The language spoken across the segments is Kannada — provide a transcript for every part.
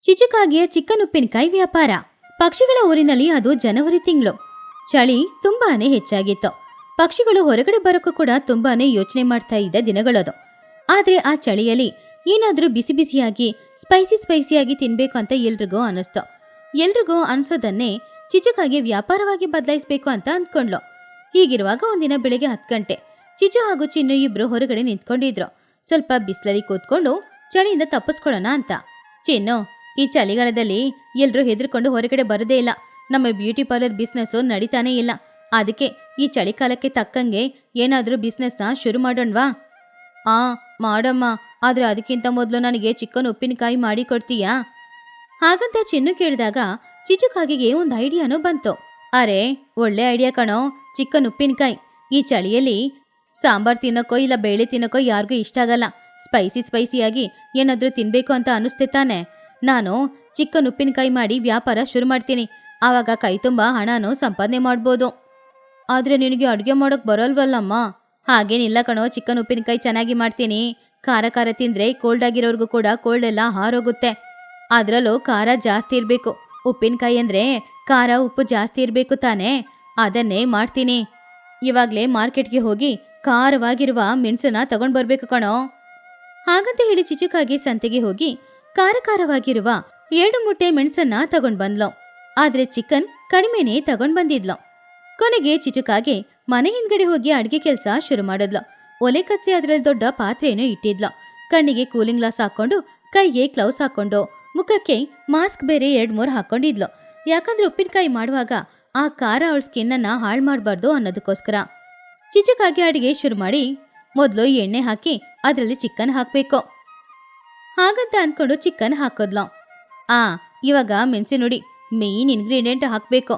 ಚಿಚುಕಾಗಿಯ ಚಿಕನ್ ಉಪ್ಪಿನಕಾಯಿ ವ್ಯಾಪಾರ. ಪಕ್ಷಿಗಳ ಊರಿನಲ್ಲಿ ಅದು ಜನವರಿ ತಿಂಗಳು. ಚಳಿ ತುಂಬಾನೇ ಹೆಚ್ಚಾಗಿತ್ತು. ಪಕ್ಷಿಗಳು ಹೊರಗಡೆ ಬರೋಕ್ಕೂ ಕೂಡ ತುಂಬಾನೇ ಯೋಚನೆ ಮಾಡ್ತಾ ಇದ್ದ ದಿನಗಳದು. ಆದ್ರೆ ಆ ಚಳಿಯಲ್ಲಿ ಏನಾದ್ರೂ ಬಿಸಿ ಬಿಸಿಯಾಗಿ ಸ್ಪೈಸಿಯಾಗಿ ತಿನ್ಬೇಕು ಅಂತ ಎಲ್ರಿಗೂ ಅನಿಸ್ತು. ಎಲ್ರಿಗೂ ಅನ್ಸೋದನ್ನೇ ಚಿಚುಕಾಗಿ ವ್ಯಾಪಾರವಾಗಿ ಬದಲಾಯಿಸ್ಬೇಕು ಅಂತ ಅಂದ್ಕೊಂಡ್ಲು. ಹೀಗಿರುವಾಗ ಒಂದಿನ ಬೆಳಿಗ್ಗೆ 10 ಗಂಟೆ ಚಿಚು ಹಾಗೂ ಚಿನ್ನು ಇಬ್ರು ಹೊರಗಡೆ ನಿಂತ್ಕೊಂಡಿದ್ರು. ಸ್ವಲ್ಪ ಬಿಸಿಲಲ್ಲಿ ಕೂತ್ಕೊಂಡು ಚಳಿಯಿಂದ ತಪ್ಪಿಸ್ಕೊಳ್ಳೋಣ ಅಂತ. ಚಿನ್ನು, ಈ ಚಳಿಗಾಲದಲ್ಲಿ ಎಲ್ರೂ ಹೆದರ್ಕೊಂಡು ಹೊರಗಡೆ ಬರೋದೇ ಇಲ್ಲ. ನಮ್ಮ ಬ್ಯೂಟಿ ಪಾರ್ಲರ್ ಬಿಸ್ನೆಸ್ಸು ನಡೀತಾನೇ ಇಲ್ಲ. ಅದಕ್ಕೆ ಈ ಚಳಿಕಾಲಕ್ಕೆ ತಕ್ಕಂಗೆ ಏನಾದರೂ ಬಿಸ್ನೆಸ್ನ ಶುರು ಮಾಡೋಣವಾ? ಮಾಡಮ್ಮ, ಆದ್ರೆ ಅದಕ್ಕಿಂತ ಮೊದಲು ನನಗೆ ಚಿಕನ್ ಉಪ್ಪಿನಕಾಯಿ ಮಾಡಿ ಕೊಡ್ತೀಯಾ? ಹಾಗಂತ ಚಿನ್ನು ಕೇಳಿದಾಗ ಚಿಚುಕಾಗಿಗೆ ಒಂದು ಐಡಿಯಾನೂ ಬಂತು. ಅರೆ, ಒಳ್ಳೆ ಐಡಿಯಾ ಕಣೋ. ಚಿಕನ್ ಉಪ್ಪಿನಕಾಯಿ ಈ ಚಳಿಯಲ್ಲಿ ಸಾಂಬಾರ್ ತಿನ್ನೋಕೋ ಇಲ್ಲ ಬೇಳೆ ತಿನ್ನೋಕೋ ಯಾರಿಗೂ ಇಷ್ಟ ಆಗಲ್ಲ. ಸ್ಪೈಸಿಯಾಗಿ ಏನಾದರೂ ತಿನ್ಬೇಕು ಅಂತ ಅನಿಸ್ತೆ ತಾನೆ. ನಾನು ಚಿಕನ್ ಉಪ್ಪಿನಕಾಯಿ ಮಾಡಿ ವ್ಯಾಪಾರ ಶುರು ಮಾಡ್ತೀನಿ. ಆವಾಗ ಕೈ ತುಂಬ ಹಣನೂ ಸಂಪಾದನೆ ಮಾಡ್ಬೋದು. ಆದರೆ ನಿನಗೆ ಅಡುಗೆ ಮಾಡೋಕೆ ಬರೋಲ್ವಲ್ಲಮ್ಮ? ಹಾಗೇನಿಲ್ಲ ಕಣೋ, ಚಿಕನ್ ಉಪ್ಪಿನಕಾಯಿ ಚೆನ್ನಾಗಿ ಮಾಡ್ತೀನಿ. ಖಾರ ತಿಂದರೆ ಕೋಲ್ಡ್ ಆಗಿರೋರ್ಗೂ ಕೂಡ ಕೋಲ್ಡ್ ಎಲ್ಲ ಹಾರೋಗುತ್ತೆ. ಅದರಲ್ಲೂ ಖಾರ ಜಾಸ್ತಿ ಇರಬೇಕು. ಉಪ್ಪಿನಕಾಯಿ ಅಂದರೆ ಖಾರ ಉಪ್ಪು ಜಾಸ್ತಿ ಇರಬೇಕು ತಾನೇ. ಅದನ್ನೇ ಮಾಡ್ತೀನಿ. ಇವಾಗಲೇ ಮಾರ್ಕೆಟ್ಗೆ ಹೋಗಿ ಖಾರವಾಗಿರುವ ಮೆಣಸನ್ನ ತಗೊಂಡು ಬರಬೇಕು ಕಣೋ. ಹಾಗಂತ ಹೇಳಿ ಚಿಚುಕಾಗಿ ಸಂತೆಗೆ ಹೋಗಿ ಖಾರವಾಗಿರುವ 2 ಮುಟ್ಟೆ ಮೆಣಸನ್ನ ತಗೊಂಡ್ ಬಂದ್ಲು. ಆದ್ರೆ ಚಿಕನ್ ಕಡಿಮೆನೇ ತಗೊಂಡ್ ಬಂದಿದ್ಲು. ಕೊನೆಗೆ ಚಿಚುಕಾಗೆ ಮನೆ ಹಿಂದ್ಗಡೆ ಹೋಗಿ ಅಡ್ಗೆ ಕೆಲಸ ಶುರು ಮಾಡಿದ್ಲು. ಒಲೆ ಕಚ್ಚಿ ಅದ್ರಲ್ಲಿ ದೊಡ್ಡ ಪಾತ್ರೆಯನ್ನು ಇಟ್ಟಿದ್ಲು. ಕಣ್ಣಿಗೆ ಕೂಲಿಂಗ್ ಗ್ಲಾಸ್ ಹಾಕೊಂಡು, ಕೈಗೆ ಗ್ಲೌಸ್ ಹಾಕೊಂಡು, ಮುಖಕ್ಕೆ ಮಾಸ್ಕ್ ಬೇರೆ 2-3 ಹಾಕೊಂಡಿದ್ಲು. ಯಾಕಂದ್ರೆ ಉಪ್ಪಿನಕಾಯಿ ಮಾಡುವಾಗ ಆ ಖಾರ ಅವಳ ಸ್ಕಿನ್ನನ್ನ ಹಾಳು ಮಾಡಬಾರ್ದು ಅನ್ನೋದಕ್ಕೋಸ್ಕರ. ಚಿಚುಕಾಗಿ ಅಡಿಗೆ ಶುರು ಮಾಡಿ ಮೊದಲು ಎಣ್ಣೆ ಹಾಕಿ ಅದರಲ್ಲಿ ಚಿಕನ್ ಹಾಕಬೇಕು. ಹಾಗಂತ ಅನ್ಕೊಂಡು ಚಿಕನ್ ಹಾಕೋದ್ಲು. ಇವಾಗ ಮೆಣಸಿನ ನುಡಿ ಮೇನ್ ಇಂಗ್ರೀಡಿಯೆಂಟ್ ಹಾಕಬೇಕು.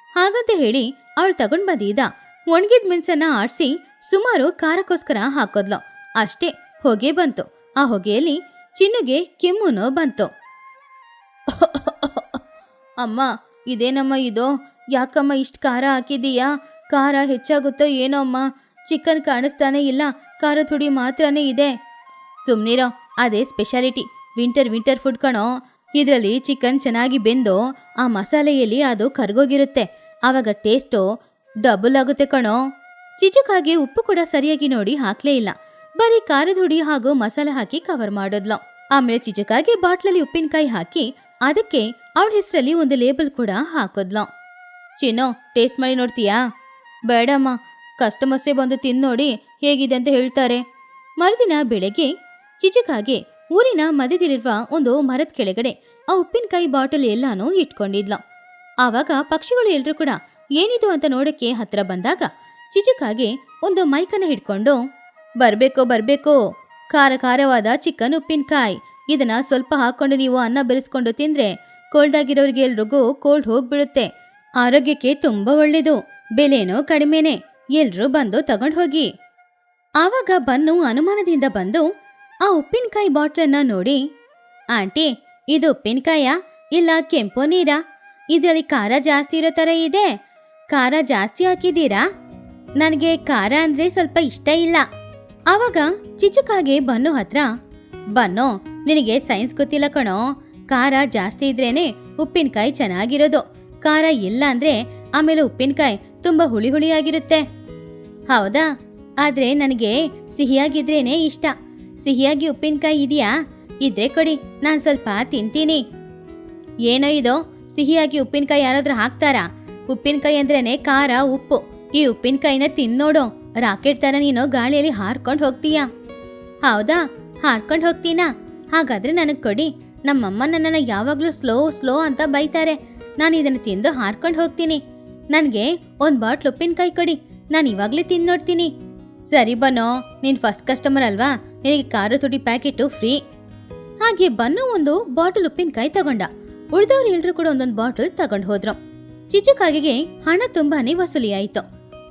ಹಾಗಂತ ಹೇಳಿ ಅವಳು ತಗೊಂಡ್ ಬಂದಿದ್ದ ಒಣಗಿದ ಮೆಣಸನ್ನ ಆಡಿಸಿ ಸುಮಾರು ಖಾರಕ್ಕೋಸ್ಕರ ಹಾಕೋದ್ಲು. ಅಷ್ಟೇ, ಹೊಗೆ ಬಂತು. ಆ ಹೊಗೆಯಲ್ಲಿ ಚಿನ್ನುಗೆ ಕೆಮ್ಮುನೂ ಬಂತು. ಅಮ್ಮ, ಇದೇನಮ್ಮ ಇದು? ಯಾಕಮ್ಮ ಇಷ್ಟು ಖಾರ ಹಾಕಿದೀಯಾ? ಖಾರ ಹೆಚ್ಚಾಗುತ್ತೋ ಏನೋ ಅಮ್ಮ. ಚಿಕನ್ ಕಾಣಿಸ್ತಾನೆ ಇಲ್ಲ, ಖಾರದ ಹುಡಿ ಮಾತ್ರನೇ ಇದೆ. ಸುಮ್ನಿರೋ, ಅದೇ ಸ್ಪೆಷಾಲಿಟಿ. ವಿಂಟರ್ ಫುಡ್ ಕಣೋ. ಇದರಲ್ಲಿ ಚಿಕನ್ ಚೆನ್ನಾಗಿ ಬೆಂದು ಆ ಮಸಾಲೆಯಲ್ಲಿ ಅದು ಕರ್ಗೋಗಿರುತ್ತೆ. ಆವಾಗ ಟೇಸ್ಟು ಡಬಲ್ ಆಗುತ್ತೆ ಕಣೋ. ಚಿಚುಕಾಗಿ ಉಪ್ಪು ಕೂಡ ಸರಿಯಾಗಿ ನೋಡಿ ಹಾಕ್ಲೇ ಇಲ್ಲ. ಬರೀ ಖಾರದ ಹುಡಿ ಹಾಗೂ ಮಸಾಲೆ ಹಾಕಿ ಕವರ್ ಮಾಡಿದ್ಲು. ಆಮೇಲೆ ಚಿಚುಕಾಗಿ ಬಾಟ್ಲಲ್ಲಿ ಉಪ್ಪಿನಕಾಯಿ ಹಾಕಿ ಅದಕ್ಕೆ ಅವಳ ಹೆಸರಲ್ಲಿ ಒಂದು ಲೇಬಲ್ ಕೂಡ ಹಾಕಿದ್ಲು. ಚಿನ್ನು, ಟೇಸ್ಟ್ ಮಾಡಿ ನೋಡ್ತೀಯಾ? ಬೇಡಮ್ಮ, ಕಸ್ಟಮರ್ಸೇ ಬಂದು ತಿಂದು ನೋಡಿ ಹೇಗಿದೆ ಅಂತ ಹೇಳ್ತಾರೆ. ಮರುದಿನ ಬೆಳಗ್ಗೆ ಚಿಚುಕಾಗೆ ಊರಿನ ಮಧ್ಯದಲ್ಲಿರುವ ಒಂದು ಮರದ ಕೆಳಗಡೆ ಆ ಉಪ್ಪಿನಕಾಯಿ ಬಾಟಲ್ ಎಲ್ಲಾನು ಇಟ್ಕೊಂಡಿದ್ಲು. ಆವಾಗ ಪಕ್ಷಿಗಳು ಎಲ್ರೂ ಕೂಡ ಏನಿದು ಅಂತ ನೋಡಕ್ಕೆ ಹತ್ರ ಬಂದಾಗ ಚಿಚುಕಾಗೆ ಒಂದು ಮೈಕನ್ನ ಹಿಡ್ಕೊಂಡು, ಬರ್ಬೇಕು, ಖಾರವಾದ ಚಿಕನ್ ಉಪ್ಪಿನಕಾಯಿ. ಇದನ್ನ ಸ್ವಲ್ಪ ಹಾಕೊಂಡು ನೀವು ಅನ್ನ ಬೆರೆಸ್ಕೊಂಡು ತಿಂದ್ರೆ ಕೋಲ್ಡ್ ಆಗಿರೋರಿಗೆ ಎಲ್ರಿಗೂ ಕೋಲ್ಡ್ ಹೋಗ್ಬಿಡುತ್ತೆ. ಆರೋಗ್ಯಕ್ಕೆ ತುಂಬಾ ಒಳ್ಳೇದು. ಬೆಲೆನೂ ಕಡಿಮೆನೆ. ಎಲ್ರೂ ಬಂದು ತಗೊಂಡು ಹೋಗಿ. ಆವಾಗ ಬನ್ನು ಅನುಮಾನದಿಂದ ಬಂದು ಆ ಉಪ್ಪಿನಕಾಯಿ ಬಾಟ್ಲನ್ನ ನೋಡಿ, ಆಂಟಿ, ಇದು ಉಪ್ಪಿನಕಾಯ ಇಲ್ಲ ಕೆಂಪು ನೀರಾ? ಇದರಲ್ಲಿ ಖಾರ ಜಾಸ್ತಿ ಇರೋ ಥರ ಇದೆ. ಖಾರ ಜಾಸ್ತಿ ಹಾಕಿದ್ದೀರಾ? ನನಗೆ ಖಾರ ಅಂದ್ರೆ ಸ್ವಲ್ಪ ಇಷ್ಟ ಇಲ್ಲ. ಆವಾಗ ಚಿಚುಕಾಗೆ ಬನ್ನು ಹತ್ರ, ಬನ್ನು, ನಿನಗೆ ಸೈನ್ಸ್ ಗೊತ್ತಿಲ್ಲ ಕಣೋ. ಖಾರ ಜಾಸ್ತಿ ಇದ್ರೇನೆ ಉಪ್ಪಿನಕಾಯಿ ಚೆನ್ನಾಗಿರೋದು. ಖಾರ ಇಲ್ಲ ಅಂದ್ರೆ ಆಮೇಲೆ ಉಪ್ಪಿನಕಾಯಿ ತುಂಬಾ ಹುಳಿಯಾಗಿರುತ್ತೆ. ಹೌದಾ? ಆದ್ರೆ ನನಗೆ ಸಿಹಿಯಾಗಿದ್ರೇನೆ ಇಷ್ಟ. ಸಿಹಿಯಾಗಿ ಉಪ್ಪಿನಕಾಯಿ ಇದೆಯಾ? ಇದ್ರೆ ಕೊಡಿ, ನಾನು ಸ್ವಲ್ಪ ತಿಂತೀನಿ. ಏನೋ ಇದು, ಸಿಹಿಯಾಗಿ ಉಪ್ಪಿನಕಾಯಿ ಯಾರಾದ್ರೂ ಹಾಕ್ತಾರಾ? ಉಪ್ಪಿನಕಾಯಿ ಅಂದ್ರೇನೆ ಖಾರ ಉಪ್ಪು. ಈ ಉಪ್ಪಿನಕಾಯಿನ ತಿನ್ನೋಡು. ರಾಕೆಟ್ ತರ ನೀನು ಗಾಳಿಯಲ್ಲಿ ಹಾರ್ಕೊಂಡು ಹೋಗ್ತೀಯಾ? ಹೌದಾ? ಹಾರ್ಕೊಂಡು ಹೋಗ್ತೀನಾ? ಹಾಗಾದ್ರೆ ನನಗೆ ಕೊಡಿ. ನಮ್ಮಮ್ಮ ನನ್ನನ್ನು ಯಾವಾಗಲೂ ಸ್ಲೋ ಅಂತ ಬೈತಾರೆ. ನಾನು ಇದನ್ನು ತಿಂದು ಹಾರ್ಕೊಂಡು ಹೋಗ್ತೀನಿ. ನನಗೆ ಒಂದು ಬಾಟ್ಲ್ ಉಪ್ಪಿನಕಾಯಿ ಕೊಡಿ, ನಾನು ಇವಾಗಲೇ ತಿಂದು ನೋಡ್ತೀನಿ. ಸರಿ ಬನ್ನೋ, ನೀನು ಫಸ್ಟ್ ಕಸ್ಟಮರ್ ಅಲ್ವಾ, ನಿನಗೆ ಖಾರದ ಹುಡಿ ಪ್ಯಾಕೆಟು ಫ್ರೀ. ಹಾಗೆ ಬನ್ನು ಒಂದು ಬಾಟಲ್ ಉಪ್ಪಿನಕಾಯಿ ತಗೊಂಡ. ಉಳಿದವ್ರು ಎಲ್ರೂ ಕೂಡ ಒಂದೊಂದು ಬಾಟಲ್ ತಗೊಂಡು ಹೋದ್ರು. ಚಿಚುಕಾಗಿಗೆ ಹಣ ತುಂಬಾನೇ ವಸೂಲಿ ಆಯಿತು.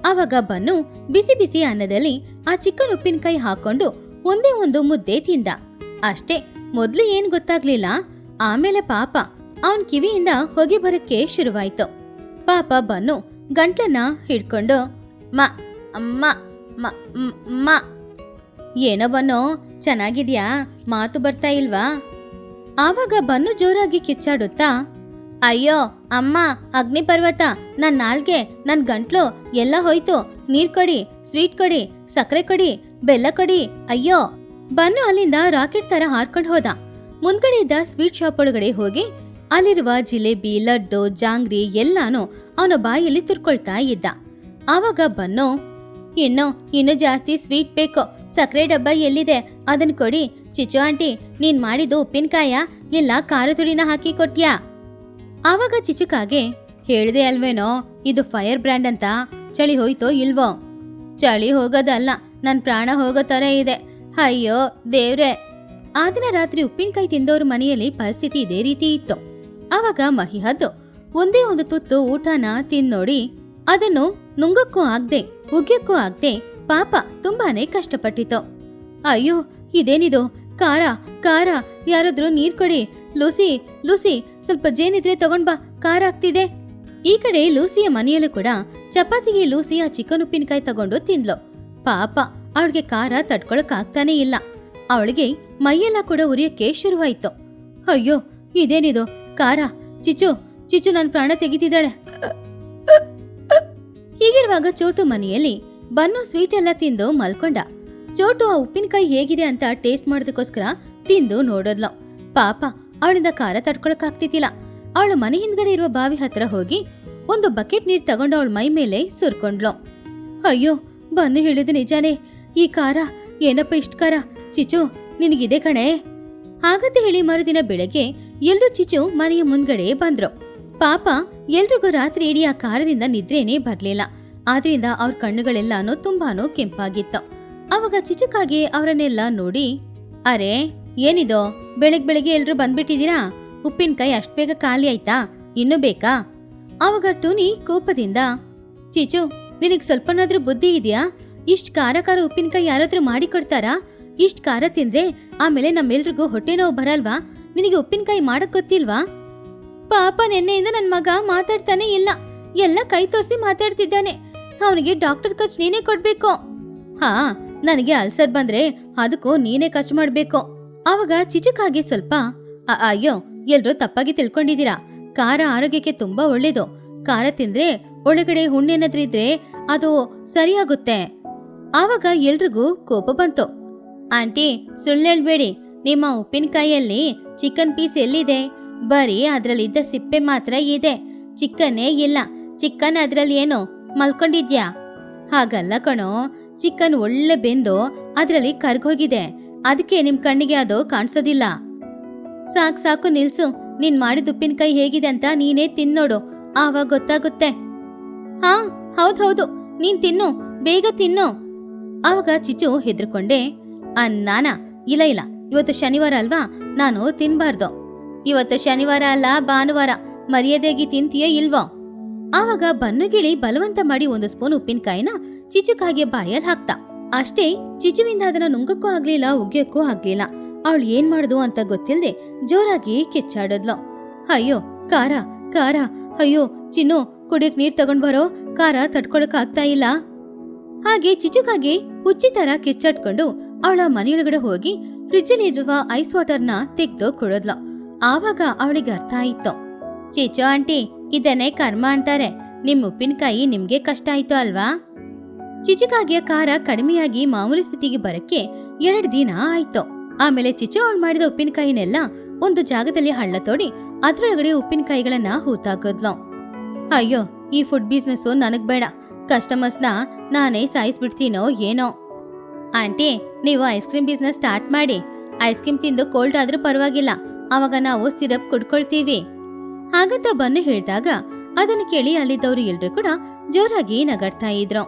ಆವಾಗ ಬನ್ನು ಬಿಸಿ ಅನ್ನದಲ್ಲಿ ಆ ಚಿಕನ್ ಉಪ್ಪಿನಕಾಯಿ ಹಾಕೊಂಡು ಒಂದೇ ಒಂದು ಮುದ್ದೆ ತಿಂದ. ಅಷ್ಟೇ, ಮೊದ್ಲು ಏನ್ ಗೊತ್ತಾಗ್ಲಿಲ್ಲ. ಆಮೇಲೆ ಪಾಪ ಅವನ್ ಕಿವಿಯಿಂದ ಹೊಗೆ ಬರಕ್ಕೆ ಶುರುವಾಯ್ತು. ಪಾಪ ಬನ್ನು ಗಂಟ್ಲನ್ನ ಹಿಡ್ಕೊಂಡು ಅಮ್ಮ ಏನೋ ಬನ್ನು, ಚೆನ್ನಾಗಿದ್ಯಾ? ಮಾತು ಬರ್ತಾ ಇಲ್ವಾ? ಆವಾಗ ಬನ್ನು ಜೋರಾಗಿ ಕಿಚ್ಚಾಡುತ್ತಾ, ಅಯ್ಯೋ ಅಮ್ಮ, ಅಗ್ನಿ ಪರ್ವತ, ನನ್ ನಾಲ್ಗೆ, ನನ್ ಗಂಟ್ಲು ಎಲ್ಲ ಹೋಯ್ತು. ನೀರ್ ಕೊಡಿ, ಸ್ವೀಟ್ ಕೊಡಿ, ಸಕ್ಕರೆ ಕೊಡಿ, ಬೆಲ್ಲ ಕೊಡಿ, ಅಯ್ಯೋ. ಬನ್ನು ಅಲ್ಲಿಂದ ರಾಕೆಟ್ ತರ ಹಾರ್ಕೊಂಡು ಹೋದ. ಮುಂದ್ಗಡೆ ಇದ್ದ ಸ್ವೀಟ್ ಶಾಪ್ ಒಳಗಡೆ ಹೋಗಿ ಅಲ್ಲಿರುವ ಜಿಲೇಬಿ, ಲಡ್ಡು, ಜಾಂಗ್ರಿ ಎಲ್ಲಾನು ಅವನ ಬಾಯಲ್ಲಿ ತುರ್ಕೊಳ್ತಾ ಇದ್ದ. ಆವಾಗ ಬನ್ನು, ಇನ್ನು ಜಾಸ್ತಿ ಸ್ವೀಟ್ ಬೇಕು, ಸಕ್ಕರೆ ಡಬ್ಬ ಎಲ್ಲಿದೆ ಅದನ್ ಕೊಡಿ. ಚಿಚ್ಚು ಆಂಟಿ, ನೀನ್ ಮಾಡಿದ್ದು ಉಪ್ಪಿನಕಾಯ ಇಲ್ಲ ಖಾರ ತುಡಿನ ಹಾಕಿ ಕೊಟ್ಯಾ? ಆವಾಗ ಚಿಚುಕಾಗೆ, ಹೇಳ್ದೆ ಅಲ್ವೇನೋ ಇದು ಫೈರ್ ಬ್ರ್ಯಾಂಡ್ ಅಂತ, ಚಳಿ ಹೋಯ್ತೋ ಇಲ್ವೋ? ಚಳಿ ಹೋಗೋದಲ್ಲ, ನನ್ ಪ್ರಾಣ ಹೋಗೋ ತರ ಇದೆ. ಅಯ್ಯೋ ದೇವ್ರೆ. ಆ ದಿನ ರಾತ್ರಿ ಉಪ್ಪಿನಕಾಯಿ ತಿಂದವ್ರ ಮನೆಯಲ್ಲಿ ಪರಿಸ್ಥಿತಿ ಇದೇ ರೀತಿ ಇತ್ತು. ಆವಾಗ ಮಹಿ ಹದ್ದು ಒಂದೇ ಒಂದು ತುತ್ತು ಊಟನ ತಿನ್ನೋಡಿ ಅದನ್ನು ನುಂಗಕ್ಕೂ ಆಗ್ದೆ ಉಗ್ಯಕ್ಕೂ ಆಗ್ದೆ ಪಾಪ ತುಂಬಾನೇ ಕಷ್ಟಪಟ್ಟಿತ್ತು. ಅಯ್ಯೋ ಇದೇನಿದು, ಖಾರ ಖಾರ, ಯಾರಾದ್ರೂ ನೀರ್ ಕೊಡಿ. ಲೂಸಿ ಲೂಸಿ, ಸ್ವಲ್ಪ ಜೇನಿದ್ರೆ ತಗೊಂಡ್ ಬಾ, ಖಾರ ಆಗ್ತಿದೆ. ಈ ಕಡೆ ಲೂಸಿಯ ಮನೆಯಲ್ಲೂ ಕೂಡ ಚಪಾತಿಗೆ ಲೂಸಿ ಆ ಚಿಕನ್ ಉಪ್ಪಿನಕಾಯಿ ತಗೊಂಡು ತಿಂದ್ಲು. ಪಾಪ ಅವಳಿಗೆ ಖಾರ ತಡ್ಕೊಳಕ್ ಆಗ್ತಾನೆ ಇಲ್ಲ. ಅವಳಿಗೆ ಮೈಯೆಲ್ಲ ಕೂಡ ಉರಿಯಕ್ಕೆ ಶುರುವಾಯ್ತು. ಅಯ್ಯೋ ಇದೇನಿದು ಖಾರ, ಚಿಚು ಚಿಚು ನನ್ ಪ್ರಾಣ ತೆಗಿತಿದ್ದಾಳೆ. ಹೀಗಿರುವಾಗ ಚೋಟು ಮನೆಯಲ್ಲಿ ಬನ್ನು ಸ್ವೀಟ್ ಎಲ್ಲ ತಿಂದು ಮಲ್ಕೊಂಡ. ಚೋಟು ಆ ಉಪ್ಪಿನಕಾಯಿ ಹೇಗಿದೆ ಅಂತ ಟೇಸ್ಟ್ ಮಾಡೋದಕ್ಕೋಸ್ಕರ ತಿಂದು ನೋಡೋದ್ಲು. ಪಾಪ ಅವಳಿಂದ ಖಾರ ತಡ್ಕೊಳಕ್ ಆಗ್ತಿದ್ದಿಲ್ಲ. ಅವಳ ಮನೆ ಹಿಂದ್ಗಡೆ ಇರುವ ಬಾವಿ ಹತ್ರ ಹೋಗಿ ಒಂದು ಬಕೆಟ್ ನೀರ್ ತಗೊಂಡು ಅವಳ ಮೈ ಮೇಲೆ ಸುರ್ಕೊಂಡ್ಲು. ಅಯ್ಯೋ ಬನ್ನು ಹೇಳಿದ ನಿಜಾನೇ, ಈ ಖಾರ ಏನಪ್ಪ ಇಷ್ಟ ಖಾರ. ಚಿಚು ನಿನಗಿದೆ ಕಣೆ. ಹಾಗಂತ ಹೇಳಿ ಮರುದಿನ ಬೆಳಗ್ಗೆ ಎಲ್ರೂ ಚಿಚು ಮನೆಯ ಮುಂದ್ಗಡೆ ಬಂದ್ರು. ಪಾಪ ಎಲ್ರಿಗೂ ರಾತ್ರಿ ಇಡೀ ಆ ಖಾರದಿಂದ ನಿದ್ರೇನೇ ಬರ್ಲಿಲ್ಲ. ಆದ್ರಿಂದ ಅವ್ರ ಕಣ್ಣುಗಳೆಲ್ಲಾನು ತುಂಬಾನು ಕೆಂಪಾಗಿತ್ತು. ಅವಾಗ ಚಿಚುಕಾಗೆ ಅವರನ್ನೆಲ್ಲ ನೋಡಿ, ಅರೆ ಏನಿದು, ಬೆಳಗ್ಗೆ ಎಲ್ರು ಬಂದ್ಬಿಟ್ಟಿದೀರಾ? ಉಪ್ಪಿನಕಾಯಿ ಅಷ್ಟ್ ಬೇಗ ಖಾಲಿ ಆಯ್ತಾ? ಇನ್ನು ಬೇಕಾ? ಅವಾಗ ಟೂನಿ ಕೋಪದಿಂದ, ಚಿಚು ನಿನಗ್ ಸ್ವಲ್ಪನಾದ್ರೂ ಬುದ್ಧಿ ಇದೆಯಾ? ಇಷ್ಟ್ ಖಾರ ಉಪ್ಪಿನಕಾಯಿ ಯಾರಾದ್ರೂ ಮಾಡಿ ಕೊಡ್ತಾರಾ? ಇಷ್ಟ್ ಖಾರ ತಿಂದ್ರೆ ಆಮೇಲೆ ನಮ್ಮೆಲ್ರಿಗೂ ಹೊಟ್ಟೆ ನೋವು ಬರಲ್ವಾ? ನಿನಗೆ ಉಪ್ಪಿನಕಾಯಿ ಮಾಡಕ್ ಗೊತ್ತಿಲ್ವಾ? ಪಾಪ ನಿನ್ನೆಯಿಂದ ನನ್ ಮಗ ಮಾತಾಡ್ತಾನೆ ಇಲ್ಲ, ಎಲ್ಲ ಕೈ ತೋರಿಸಿ ಮಾತಾಡ್ತಿದ್ದಾನೆ. ಅವನಿಗೆ ಡಾಕ್ಟರ್ ಖರ್ಚು ನೀನೇ ಕೊಡ್ಬೇಕು. ಹಾ, ನನಗೆ ಅಲ್ಸರ್ ಬಂದ್ರೆ ಅದಕ್ಕೂ ನೀನೇ ಖರ್ಚು ಮಾಡ್ಬೇಕು. ಅವಾಗ ಚಿಚುಕಾಗೆ ಸ್ವಲ್ಪ, ಅಯ್ಯೋ ಎಲ್ರೂ ತಪ್ಪಾಗಿ ತಿಳ್ಕೊಂಡಿದೀರಾ. ಖಾರ ಆರೋಗ್ಯಕ್ಕೆ ತುಂಬಾ ಒಳ್ಳೇದು. ಖಾರ ತಿಂದ್ರೆ ಒಳಗಡೆ ಹುಣ್ಣೇನಾದ್ರಿದ್ರೆ ಅದು ಸರಿಯಾಗುತ್ತೆ. ಆವಾಗ ಎಲ್ರಿಗೂ ಕೋಪ ಬಂತು. ಆಂಟಿ ಸುಳ್ಳು ಹೇಳ್ಬೇಡಿ, ನಿಮ್ಮ ಉಪ್ಪಿನಕಾಯಿಯಲ್ಲಿ ಚಿಕನ್ ಪೀಸ್ ಎಲ್ಲಿದೆ? ಬರೀ ಅದ್ರಲ್ಲಿದ್ದ ಸಿಪ್ಪೆ ಮಾತ್ರ ಇದೆ, ಚಿಕನ್ನೇ ಇಲ್ಲ. ಚಿಕನ್ ಅದ್ರಲ್ಲಿ ಏನು ಮಲ್ಕೊಂಡಿದ್ಯಾ? ಹಾಗಲ್ಲ ಕಣೋ, ಚಿಕನ್ ಒಳ್ಳೆ ಬೆಂದು ಅದ್ರಲ್ಲಿ ಕರ್ಗೋಗಿದೆ, ಅದಕ್ಕೆ ನಿಮ್ ಕಣ್ಣಿಗೆ ಅದು ಕಾಣಿಸೋದಿಲ್ಲ. ಸಾಕು ನಿಲ್ಸು, ನೀನ್ ಮಾಡಿದ ಉಪ್ಪಿನಕಾಯಿ ಹೇಗಿದೆ ಅಂತ ನೀನೇ ತಿನ್ನೋಡು, ಆವಾಗ ಗೊತ್ತಾಗುತ್ತೆ. ಹಾ ಹೌದು, ನೀನ್ ತಿನ್ನು, ಬೇಗ ತಿನ್ನು. ಆವಾಗ ಚಿಚು ಹೆದರ್ಕೊಂಡೆ, ನಾನಾ ಇಲ್ಲ ಇವತ್ತು ಶನಿವಾರ ಅಲ್ವಾ, ನಾನು ತಿನ್ಬಾರ್ದು. ಇವತ್ತು ಶನಿವಾರ ಅಲ್ಲ ಭಾನುವಾರ, ಮರ್ಯಾದೆಯಾಗಿ ತಿಂತೀಯೋ ಇಲ್ವೋ? ಆವಾಗ ಬನ್ನುಗಿಳಿ ಬಲವಂತ ಮಾಡಿ ಒಂದು ಸ್ಪೂನ್ ಉಪ್ಪಿನಕಾಯಿನ ಚಿಚುಕಾಗೆ ಬಾಯಲ್ಲಿ ಹಾಕ್ತಾ. ಅಷ್ಟೇ, ಚಿಚುವಿಂದ ಅದನ್ನ ನುಂಗಕ್ಕೂ ಆಗ್ಲಿಲ್ಲ, ಉಗ್ಯಕ್ಕೂ ಆಗ್ಲಿಲ್ಲ. ಅವಳು ಏನ್ ಮಾಡುದು ಅಂತ ಗೊತ್ತಿಲ್ದೆ ಜೋರಾಗಿ ಕಿಚ್ಚಾಡದ್ಲು. ಅಯ್ಯೋ ಖಾರ ಖಾರ, ಅಯ್ಯೋ ಚಿನ್ನು ಕುಡಿಯಕ್ ನೀರ್ ತಗೊಂಡ್ ಬರೋ, ಖಾರ ತಡ್ಕೊಳಕ್ ಆಗ್ತಾ ಇಲ್ಲ. ಹಾಗೆ ಚಿಚುಕಾಗೆ ಹುಚ್ಚಿ ತರ ಕಿಚ್ಚಾಡ್ಕೊಂಡು ಅವಳ ಮನೆಯೊಳಗಡೆ ಹೋಗಿ ಫ್ರಿಜ್ಜಲ್ಲಿ ಇರುವ ಐಸ್ ವಾಟರ್ನ ತೆಗ್ದು ಕುಡಿದ್ಲು. ಆವಾಗ ಅವಳಿಗೆ ಅರ್ಥ ಆಯ್ತು. ಚಿಚು ಆಂಟಿ, ಇದನ್ನೇ ಕರ್ಮ ಅಂತಾರೆ. ನಿಮ್ ಉಪ್ಪಿನಕಾಯಿ ನಿಮ್ಗೆ ಕಷ್ಟ ಆಯ್ತು ಅಲ್ವಾ? ಚಿಚುಕಾಗಿಯ ಖಾರ ಕಡಿಮೆಯಾಗಿ ಮಾಮೂಲಿ ಸ್ಥಿತಿಗೆ ಬರಕ್ಕೆ 2 ದಿನ ಆಯ್ತು. ಆಮೇಲೆ ಚಿಚು ಅವಳು ಮಾಡಿದ ಉಪ್ಪಿನಕಾಯಿನೆಲ್ಲ ಒಂದು ಜಾಗದಲ್ಲಿ ಹಳ್ಳ ತೋಡಿ ಅದ್ರೊಳಗಡೆ ಉಪ್ಪಿನಕಾಯಿಗಳನ್ನ ಹೂತಾಕದ್ಲು. ಅಯ್ಯೋ ಈ ಫುಡ್ ಬಿಸ್ನೆಸ್ ನನಗ್ ಬೇಡ, ಕಸ್ಟಮರ್ಸ್ನ ನಾನೇ ಸಾಯಿಸ್ಬಿಡ್ತೀನೋ ಏನೋ. ಆಂಟಿ ನೀವು ಐಸ್ ಕ್ರೀಮ್ ಬಿಸ್ನೆಸ್ ಸ್ಟಾರ್ಟ್ ಮಾಡಿ, ಐಸ್ ಕ್ರೀಮ್ ತಿಂದು ಕೋಲ್ಡ್ ಆದ್ರೂ ಪರವಾಗಿಲ್ಲ, ಅವಾಗ ನಾವು ಸಿರಪ್ ಕುಡ್ಕೊಳ್ತೀವಿ. ಹಾಗಂತ ಬನ್ನು ಹೇಳಿದಾಗ ಅದನ್ನು ಕೇಳಿ ಅಲ್ಲಿದ್ದವರು ಎಲ್ರು ಕೂಡ ಜೋರಾಗಿ ನಗಾಡ್ತಾ ಇದ್ರು.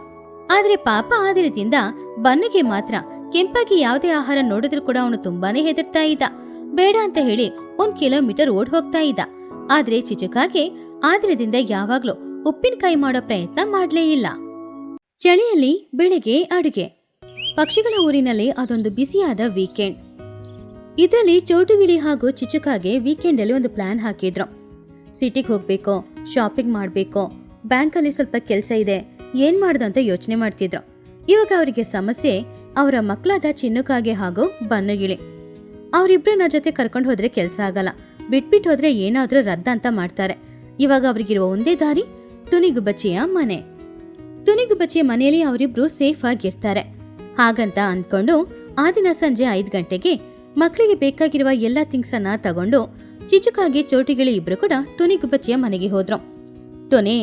ಆದ್ರೆ ಪಾಪ ಆ ದಿನದಿಂದ ಬನ್ನುಗೆ ಮಾತ್ರ ಕೆಂಪಾಗಿ ಯಾವುದೇ ಆಹಾರ ನೋಡಿದ್ರು ಕೂಡ ಅವನು ತುಂಬಾನೇ ಹೆದರ್ತಾ ಇದ್ದ. ಬೇಡ ಅಂತ ಹೇಳಿ 1 ಕಿಲೋಮೀಟರ್ ಓಡ್ ಹೋಗ್ತಾ ಇದ್ದ. ಆದ್ರೆ ಚಿಚುಕಾಗೆ ಆ ದಿನದಿಂದ ಯಾವಾಗ್ಲೂ ಉಪ್ಪಿನಕಾಯಿ ಮಾಡೋ ಪ್ರಯತ್ನ ಮಾಡ್ಲೇ ಇಲ್ಲ. ಚಳಿಯಲ್ಲಿ ಬೆಳಿಗ್ಗೆ ಅಡುಗೆ. ಪಕ್ಷಿಗಳ ಊರಿನಲ್ಲಿ ಅದೊಂದು ಬಿಸಿಯಾದ ವೀಕೆಂಡ್. ಇದರಲ್ಲಿ ಚೋಟುಗಿಳಿ ಹಾಗೂ ಚಿಚುಕಾಗೆ ವೀಕೆಂಡ್ ಅಲ್ಲಿ ಒಂದು ಪ್ಲಾನ್ ಹಾಕಿದ್ರು. ಸಿಟಿಗೆ ಹೋಗ್ಬೇಕು, ಶಾಪಿಂಗ್ ಮಾಡ್ಬೇಕು, ಬ್ಯಾಂಕಲ್ಲಿ ಸ್ವಲ್ಪ ಕೆಲಸ ಇದೆ, ಏನ್ ಮಾಡೋದಂತ ಯೋಚನೆ ಮಾಡ್ತಿದ್ರು. ಇವಾಗ ಅವರಿಗೆ ಸಮಸ್ಯೆ ಅವರ ಮಕ್ಕಳಾದ ಚಿನ್ನುಕಾಗೆ ಹಾಗೂ ಬನ್ನುಗಿಳಿ. ಅವರಿಬ್ರನ್ನ ಜೊತೆ ಕರ್ಕೊಂಡು ಹೋದ್ರೆ ಕೆಲಸ ಆಗಲ್ಲ, ಬಿಟ್ಬಿಟ್ಟು ಹೋದ್ರೆ ಏನಾದ್ರೂ ರದ್ದ ಅಂತ ಮಾಡ್ತಾರೆ. ಇವಾಗ ಅವ್ರಿಗಿರುವ ಒಂದೇ ದಾರಿ ತುನಿಗುಬ್ಬಚ್ಚಿಯ ಮನೆ. ತುನಿಗುಬ್ಬಚ್ಚಿಯ ಮನೆಯಲ್ಲಿ ಅವರಿಬ್ರು ಸೇಫ್ ಆಗಿರ್ತಾರೆ. ಹಾಗಂತ ಅಂದ್ಕೊಂಡು ಆ ದಿನ ಸಂಜೆ 5 ಗಂಟೆಗೆ ಮಕ್ಕಳಿಗೆ ಬೇಕಾಗಿರುವ ಎಲ್ಲಾ ಥಿಂಗ್ಸ್ ಅನ್ನ ತಗೊಂಡು ಚಿಚುಕಾಗಿ ಚೋಟಿಗಿಳಿ ಇಬ್ರು ಕೂಡ ತುನಿಗುಬ್ಬಚ್ಚಿಯ ಮನೆಗೆ ಹೋದ್ರು. ತುನಿ,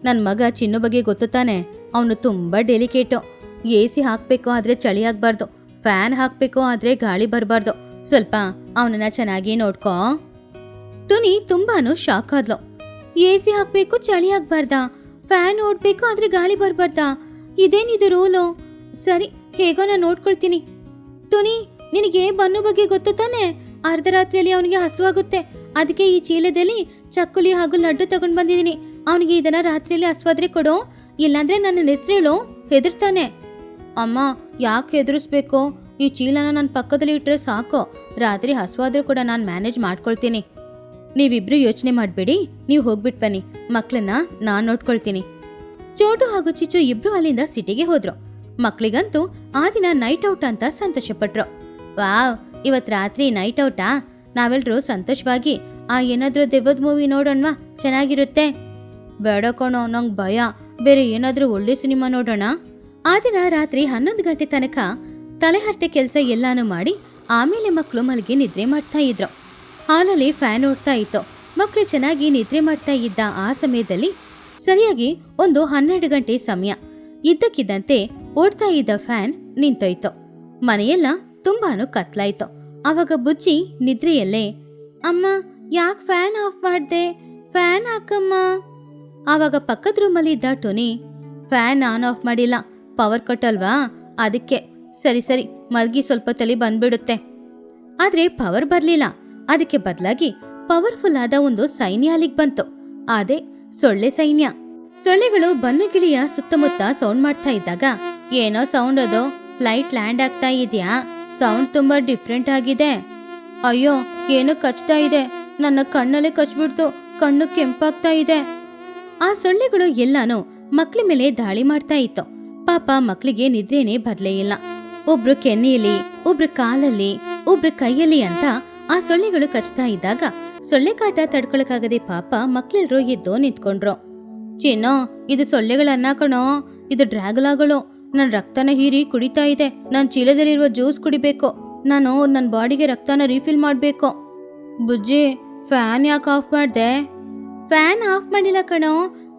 ನನ್ ಮಗ ಚಿನ್ನು ಬಗ್ಗೆ ಗೊತ್ತು ತಾನೆ, ಅವನು ತುಂಬಾ ಡೆಲಿಕೇಟು. AC ಹಾಕ್ಬೇಕು ಆದ್ರೆ ಚಳಿ ಆಗ್ಬಾರ್ದು, ಫ್ಯಾನ್ ಹಾಕ್ಬೇಕು ಆದ್ರೆ ಗಾಳಿ ಬರ್ಬಾರ್ದು. ಸ್ವಲ್ಪ ಅವನನ್ನ ಚೆನ್ನಾಗಿ ನೋಡ್ಕೋ. ತುನಿ ತುಂಬಾನು ಶಾಕ್ ಆದ್ಲು. AC ಹಾಕ್ಬೇಕು, ಚಳಿ ಆಗ್ಬಾರ್ದಾ? ಫ್ಯಾನ್ ಓಡ್ಬೇಕು ಆದ್ರೆ ಗಾಳಿ ಬರ್ಬಾರ್ದಾ? ಇದೇನಿದು ರೂಲು? ಸರಿ, ಹೇಗೋ ನಾನು ನೋಡ್ಕೊಳ್ತೀನಿ. ತುನಿ, ನಿನಗೆ ಬನ್ನು ಬಗ್ಗೆ ಗೊತ್ತು ತಾನೆ? ಅರ್ಧ ರಾತ್ರಿಯಲ್ಲಿ ಅವನಿಗೆ ಹಸುವಾಗುತ್ತೆ, ಅದಕ್ಕೆ ಈ ಚೀಲದಲ್ಲಿ ಚಕ್ಕುಲಿ ಹಾಗೂ ಲಡ್ಡು ತಗೊಂಡ್ ಬಂದಿದ್ದೀನಿ. ಅವನಿಗೆ ಇದನ್ನ ರಾತ್ರಿಯಲ್ಲಿ ಹಸುವಾದ್ರೆ ಕೊಡು, ಇಲ್ಲಾಂದ್ರೆ ನನ್ನ ಹೆಸರೇಳು, ಹೆದರ್ತಾನೆ. ಅಮ್ಮ, ಯಾಕೆ ಹೆದರ್ಸ್ಬೇಕು? ಈ ಚೀಲನ ನನ್ನ ಪಕ್ಕದಲ್ಲಿ ಇಟ್ರೆ ಸಾಕು, ರಾತ್ರಿ ಹಸುವಾದ್ರೂ ಕೂಡ ನಾನು ಮ್ಯಾನೇಜ್ ಮಾಡ್ಕೊಳ್ತೀನಿ. ನೀವಿಬ್ರು ಯೋಚನೆ ಮಾಡಬೇಡಿ, ನೀವು ಹೋಗ್ಬಿಟ್ ಬನ್ನಿ, ಮಕ್ಕಳನ್ನ ನಾನ್ ನೋಡ್ಕೊಳ್ತೀನಿ. ಚೋಟು ಹಾಗೂ ಚಿಚ್ಚು ಇಬ್ರು ಅಲ್ಲಿಂದ ಸಿಟಿಗೆ ಹೋದ್ರು. ಮಕ್ಳಿಗಂತೂ ಆ ದಿನ ನೈಟ್ ಔಟ್ ಅಂತ ಸಂತೋಷಪಟ್ರು. ವಾವ್, ಇವತ್ ರಾತ್ರಿ ನೈಟ್ ಔಟಾ? ನಾವೆಲ್ರೂ ಸಂತೋಷವಾಗಿ ಏನಾದ್ರೂ ದೆವ್ವದ ಮೂವಿ ನೋಡೋಣವಾ? ಚೆನ್ನಾಗಿರುತ್ತೆ. ಬೇಡ ಕಣೋ, ನಂಗೆ ಭಯ, ಬೇರೆ ಏನಾದ್ರೂ ಒಳ್ಳೆ ಸಿನಿಮಾ ನೋಡೋಣ. ಆ ದಿನ ರಾತ್ರಿ 11 ಗಂಟೆ ತನಕ ತಲೆಹರಟೆ ಕೆಲಸ ಎಲ್ಲಾನು ಮಾಡಿ ಆಮೇಲೆ ಮಕ್ಕಳು ಮಲಗಿ ನಿದ್ರೆ ಮಾಡ್ತಾ ಇದ್ರು. ಹಾಲಲ್ಲಿ ಫ್ಯಾನ್ ಓಡ್ತಾ ಇತ್ತು. ಮಕ್ಕಳು ಚೆನ್ನಾಗಿ ನಿದ್ರೆ ಮಾಡ್ತಾ ಇದ್ದ ಆ ಸಮಯದಲ್ಲಿ ಸರಿಯಾಗಿ ಒಂದು 12 ಗಂಟೆ ಸಮಯ. ಇದ್ದಕ್ಕಿದ್ದಂತೆ ಓಡ್ತಾ ಇದ್ದ ಫ್ಯಾನ್ ನಿಂತೋಯ್ತು. ಮನೆಯೆಲ್ಲ ತುಂಬಾನು ಕತ್ಲಾಯ್ತು. ಅವಾಗ ಬುಜ್ಜಿ ನಿದ್ರೆಯಲ್ಲೇ, ಅಮ್ಮ, ಯಾಕೆ ಫ್ಯಾನ್ ಆಫ್ ಮಾಡ್ದೆ? ಫ್ಯಾನ್ ಹಾಕಮ್ಮ. ಆವಾಗ ಪಕ್ಕದ ರೂಮಲ್ಲಿ ಇದ್ದ ಟೋನಿ, ಫ್ಯಾನ್ ಆನ್ ಆಫ್ ಮಾಡಿಲ್ಲ, ಪವರ್ ಕಟ್ ಅಲ್ವಾ, ಅದಕ್ಕೆ. ಸರಿ ಸರಿ, ಮಲ್ಗಿ, ಸ್ವಲ್ಪ ತಲೆ ಬಂದ್ಬಿಡುತ್ತೆ. ಆದ್ರೆ ಪವರ್ ಬರ್ಲಿಲ್ಲ. ಅದಕ್ಕೆ ಬದಲಾಗಿ ಪವರ್ಫುಲ್ ಆದ ಒಂದು ಸೈನ್ಯ ಅಲ್ಲಿಗೆ ಬಂತು. ಅದೇ ಸೊಳ್ಳೆ ಸೈನ್ಯ. ಸೊಳ್ಳೆಗಳು ಬನ್ನುಗಿಳಿಯ ಸುತ್ತಮುತ್ತ ಸೌಂಡ್ ಮಾಡ್ತಾ ಇದ್ದಾಗ, ಏನೋ ಸೌಂಡ್ ಅದು, ಫ್ಲೈಟ್ ಲ್ಯಾಂಡ್ ಆಗ್ತಾ ಇದೆಯಾ? ಸೌಂಡ್ ತುಂಬಾ ಡಿಫ್ರೆಂಟ್ ಆಗಿದೆ. ಅಯ್ಯೋ, ಏನೋ ಕಚ್ತಾ ಇದೆ, ನನ್ನ ಕಣ್ಣಲ್ಲೇ ಕಚ್ಬಿಡ್ತು, ಕಣ್ಣು ಕೆಂಪಾಗ್ತಾ ಇದೆ. ಆ ಸೊಳ್ಳೆಗಳು ಎಲ್ಲಾನು ಮಕ್ಳ ಮೇಲೆ ದಾಳಿ ಮಾಡ್ತಾ ಇತ್ತು. ಪಾಪ ಮಕ್ಳಿಗೆ ನಿದ್ರೇನೆ ಬರ್ಲೇ ಇಲ್ಲ. ಒಬ್ರು ಕೆನ್ನೆಯಲ್ಲಿ, ಒಬ್ರು ಕಾಲಲ್ಲಿ, ಒಬ್ರು ಕೈಯಲ್ಲಿ ಅಂತ ಆ ಸೊಳ್ಳೆಗಳು ಕಚ್ತಾ ಇದ್ದಾಗ ಸೊಳ್ಳೆ ಕಾಟ ತಡ್ಕೊಳಕಾಗದೆ ಪಾಪ ಮಕ್ಳೆಲ್ರೂ ಎದ್ದು ನಿಂತ್ಕೊಂಡ್ರು. ಚಿನ್ನೋ, ಇದು ಸೊಳ್ಳೆಗಳನ್ನ ಕಣೋ, ಇದು ಡ್ರ್ಯಾಗುಲಾಗಳು. ನನ್ ರಕ್ತನ ಹೀರಿ ಕುಡಿತಾ ಇದೆ. ನನ್ ಚೀಲದಲ್ಲಿರುವ ಜ್ಯೂಸ್ ಕುಡಿಬೇಕು. ನಾನು ನನ್ನ ಬಾಡಿಗೆ ರಕ್ತನ ರೀಫಿಲ್ ಮಾಡ್ಬೇಕು. ಬುಜ್ಜಿ, ಫ್ಯಾನ್ ಯಾಕೆ ಆಫ್ ಮಾಡ್ದೆ? ಫ್ಯಾನ್ ಆಫ್ ಮಾಡಿಲ್ಲ ಕಣೋ,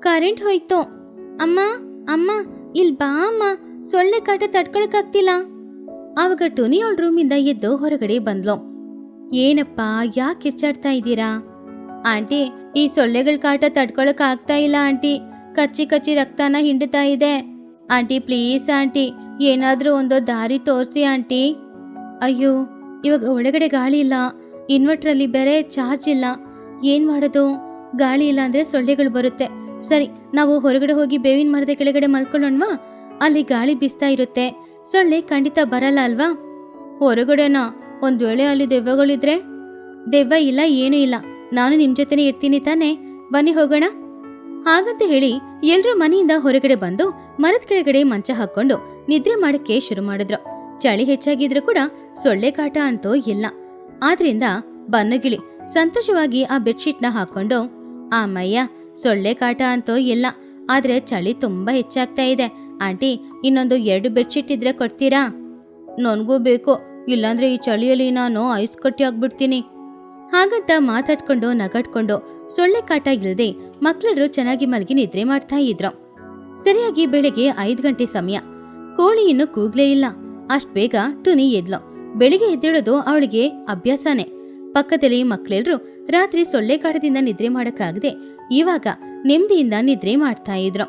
ಕರೆಂಟ್ ಹೋಯ್ತು. ಅಮ್ಮ ಅಮ್ಮ, ಇಲ್ ಬಾ ಅಮ್ಮ, ಸೊಳ್ಳೆ ಕಾಟ ತಡ್ಕೊಳಕಾಗ್ತಿಲ್ಲ. ಆವಾಗ ಟೋನಿ ಅವಳ ರೂಮಿಂದ ಎದ್ದು ಹೊರಗಡೆ ಬಂದ್ಲು. ಏನಪ್ಪ, ಯಾಕೆ ಕಿಚ್ಚಾಡ್ತಾ ಇದ್ದೀರಾ? ಆಂಟಿ, ಈ ಸೊಳ್ಳೆಗಳ ಕಾಟ ತಡ್ಕೊಳಕ್ ಆಗ್ತಾ ಇಲ್ಲ ಆಂಟಿ, ಕಚ್ಚಿ ಕಚ್ಚಿ ರಕ್ತನ ಹಿಂಡ್ತಾ ಇದೆ. ಆಂಟಿ ಪ್ಲೀಸ್ ಆಂಟಿ, ಏನಾದ್ರೂ ಒಂದು ದಾರಿ ತೋರಿಸಿ ಆಂಟಿ. ಅಯ್ಯೋ, ಇವಾಗ ಒಳಗಡೆ ಗಾಳಿ ಇಲ್ಲ, ಇನ್ವರ್ಟ್ರಲ್ಲಿ ಬೇರೆ ಚಾರ್ಜ್ ಇಲ್ಲ, ಏನ್ ಮಾಡೋದು? ಗಾಳಿ ಇಲ್ಲ ಅಂದ್ರೆ ಸೊಳ್ಳೆಗಳು ಬರುತ್ತೆ. ಸರಿ, ನಾವು ಹೊರಗಡೆ ಹೋಗಿ ಬೇವಿನ ಮರದ ಕೆಳಗಡೆ ಮಲ್ಕೊಳ್ಳೋಣವಾ? ಅಲ್ಲಿ ಗಾಳಿ ಬೀಸ್ತಾ ಇರುತ್ತೆ, ಸೊಳ್ಳೆ ಖಂಡಿತ ಬರಲ್ಲ ಅಲ್ವಾ? ಹೊರಗಡೆನಾ? ಒಂದ್ ವೇಳೆ ಅಲ್ಲಿ ದೆವ್ವಗಳಿದ್ರೆ? ದೆವ್ವ ಇಲ್ಲ, ಏನೂ ಇಲ್ಲ, ನಾನು ನಿಮ್ ಜೊತೆನೆ ಇರ್ತೀನಿ ತಾನೆ, ಬನ್ನಿ ಹೋಗೋಣ. ಹಾಗಂತ ಹೇಳಿ ಎಲ್ರೂ ಮನೆಯಿಂದ ಹೊರಗಡೆ ಬಂದು ಮರದ ಕೆಳಗಡೆ ಮಂಚ ಹಾಕೊಂಡು ನಿದ್ರೆ ಮಾಡಕ್ಕೆ ಶುರು ಮಾಡಿದ್ರು. ಚಳಿ ಹೆಚ್ಚಾಗಿದ್ರು ಕೂಡ ಸೊಳ್ಳೆ ಕಾಟ ಅಂತೂ ಇಲ್ಲ. ಆದ್ರಿಂದ ಬನ್ನುಗಿಳಿ ಸಂತೋಷವಾಗಿ ಆ ಬೆಡ್ಶೀಟ್ನ ಹಾಕೊಂಡು, ಅಮ್ಮಯ್ಯ, ಸೊಳ್ಳೆ ಕಾಟ ಅಂತೂ ಇಲ್ಲ, ಆದ್ರೆ ಚಳಿ ತುಂಬಾ ಹೆಚ್ಚಾಗ್ತಾ ಇದೆ. ಆಂಟಿ, ಇನ್ನೊಂದು 2 ಬೆಡ್ಶೀಟ್ ಇದ್ರೆ ಕೊಡ್ತೀರಾ? ನನ್ಗೂ ಬೇಕು, ಇಲ್ಲಾಂದ್ರೆ ಈ ಚಳಿಯಲ್ಲಿ ನಾನು ಐಸ್ ಕಟ್ಟಿ ಆಗ್ಬಿಡ್ತೀನಿ. ಹಾಗಂತ ಮಾತಾಡ್ಕೊಂಡು ನಗಾಡ್ಕೊಂಡು ಸೊಳ್ಳೆ ಕಾಟ ಇಲ್ಲದೆ ಮಕ್ಕಳೆಲ್ಲರೂ ಚೆನ್ನಾಗಿ ಮಲಗಿ ನಿದ್ರೆ ಮಾಡ್ತಾ ಇದ್ರು. ಸರಿಯಾಗಿ ಬೆಳಿಗ್ಗೆ 5 ಗಂಟೆ ಸಮಯ. ಕೋಳಿ ಇನ್ನು ಕೂಗ್ಲೇ ಇಲ್ಲ. ಅಷ್ಟ್ ಬೇಗ ಟುನಿ ಎದ್ಲು. ಬೆಳಿಗ್ಗೆ ಎದ್ದೇಳೋದು ಅವಳಿಗೆ ಅಭ್ಯಾಸನೇ. ಪಕ್ಕದಲ್ಲಿ ಮಕ್ಕಳೆಲ್ಲರೂ ರಾತ್ರಿ ಸೊಳ್ಳೆ ಕಾಟದಿಂದ ನಿದ್ರೆ ಮಾಡಕ್ಕಾಗದೆ ಇವಾಗ ನೆಮ್ಮದಿಯಿಂದ ನಿದ್ರೆ ಮಾಡ್ತಾ ಇದ್ರು.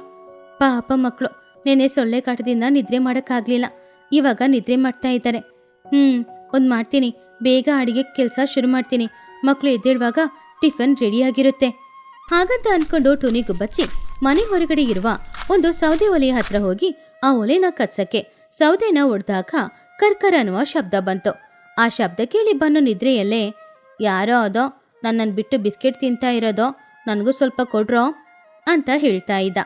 ಪಾಪ ಮಕ್ಕಳು ನೆನ್ನೆ ಸೊಳ್ಳೆ ಕಾಟದಿಂದ ನಿದ್ರೆ ಮಾಡಕ್ಕಾಗ್ಲಿಲ್ಲ, ಇವಾಗ ನಿದ್ರೆ ಮಾಡ್ತಾ ಇದ್ದಾರೆ. ಒಂದ್ ಮಾಡ್ತೀನಿ, ಬೇಗ ಅಡಿಗೆ ಕೆಲಸ ಶುರು ಮಾಡ್ತೀನಿ, ಮಕ್ಕಳು ಎದ್ದೇಳುವಾಗ ಟಿಫನ್ ರೆಡಿಯಾಗಿರುತ್ತೆ. ಹಾಗಂತ ಅನ್ಕೊಂಡು ಟುನಿಗುಬ್ಬಚ್ಚಿ ಮನೆ ಹೊರಗಡೆ ಇರುವ ಒಂದು ಸೌದೆ ಒಲೆಯ ಹತ್ರ ಹೋಗಿ ಆ ಒಲೆನ ಕತ್ಸಕ್ಕೆ ಸೌದೆನ ಒಡೆದಾಗ ಕರ್ಕರ ಅನ್ನುವ ಶಬ್ದ ಬಂತು. ಆ ಶಬ್ದ ಕೇಳಿ ಬನ್ನು ನಿದ್ರೆಯಲ್ಲೇ, ಯಾರೋ ಅದೋ ನನ್ನನ್ನು ಬಿಟ್ಟು ಬಿಸ್ಕೆಟ್ ತಿಂತಾ ಇರೋದೋ, ನನಗೂ ಸ್ವಲ್ಪ ಕೊಡ್ರೋ ಅಂತ ಹೇಳ್ತಾ ಇದ್ದ.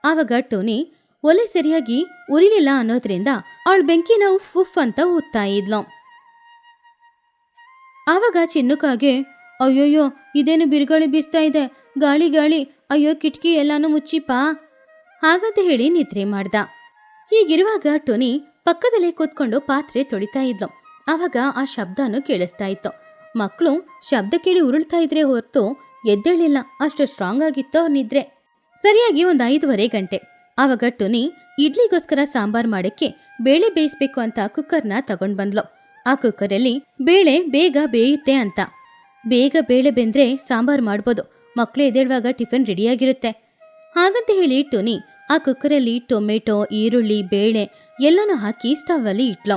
ಆವಾಗ ಟೋನಿ ಒಲೆ ಸರಿಯಾಗಿ ಉರಿಲಿಲ್ಲ ಅನ್ನೋದ್ರಿಂದ ಅವಳ ಬೆಂಕಿನ ಉಫ್ ಉಫ್ ಅಂತ ಊದ್ತಾ ಇದ್ಲು. ಆವಾಗ ಚಿನ್ನುಕಾಗೆ ಅಯ್ಯೋಯ್ಯೋ ಇದೇನು ಬಿರುಗಾಳಿ ಬೀಸ್ತಾ ಇದೆ, ಗಾಳಿ ಗಾಳಿ, ಅಯ್ಯೋ ಕಿಟಕಿ ಎಲ್ಲಾನು ಮುಚ್ಚಿಪಾ ಹಾಗಂತ ಹೇಳಿ ನಿದ್ರೆ ಮಾಡ್ದ. ಹೀಗಿರುವಾಗ ಟೊನಿ ಪಕ್ಕದಲ್ಲೇ ಕೂತ್ಕೊಂಡು ಪಾತ್ರೆ ತೊಳಿತಾ ಇದ್ಲು. ಆವಾಗ ಆ ಶಬ್ದನೂ ಕೇಳಿಸ್ತಾ ಇತ್ತು. ಮಕ್ಕಳು ಶಬ್ದ ಕೇಳಿ ಉರುಳ್ತಾ ಇದ್ರೆ ಹೊರತು ಎದ್ದೇಳಿಲ್ಲ, ಅಷ್ಟು ಸ್ಟ್ರಾಂಗ್ ಆಗಿತ್ತು ಅವ್ರ ನಿದ್ರೆ. ಸರಿಯಾಗಿ ಒಂದು 5:30 ಗಂಟೆ. ಆವಾಗ ಟೊನಿ ಇಡ್ಲಿಗೋಸ್ಕರ ಸಾಂಬಾರ್ ಮಾಡಕ್ಕೆ ಬೇಳೆ ಬೇಯಿಸ್ಬೇಕು ಅಂತ ಕುಕ್ಕರ್ನ ತಗೊಂಡ್ ಬಂದ್ಲು. ಆ ಕುಕ್ಕರಲ್ಲಿ ಬೇಳೆ ಬೇಗ ಬೇಯುತ್ತೆ ಅಂತ. ಬೇಗ ಬೇಳೆ ಬೆಂದ್ರೆ ಸಾಂಬಾರ್ ಮಾಡ್ಬೋದು, ಮಕ್ಕಳು ಎದ್ದೇಳುವಾಗ ಟಿಫಿನ್ ರೆಡಿಯಾಗಿರುತ್ತೆ ಹಾಗಂತ ಹೇಳಿ ಟೊನಿ ಆ ಕುಕ್ಕರಲ್ಲಿ ಟೊಮೆಟೊ, ಈರುಳ್ಳಿ, ಬೇಳೆ ಎಲ್ಲನೂ ಹಾಕಿ ಸ್ಟವ್ ಅಲ್ಲಿ ಇಟ್ಲು.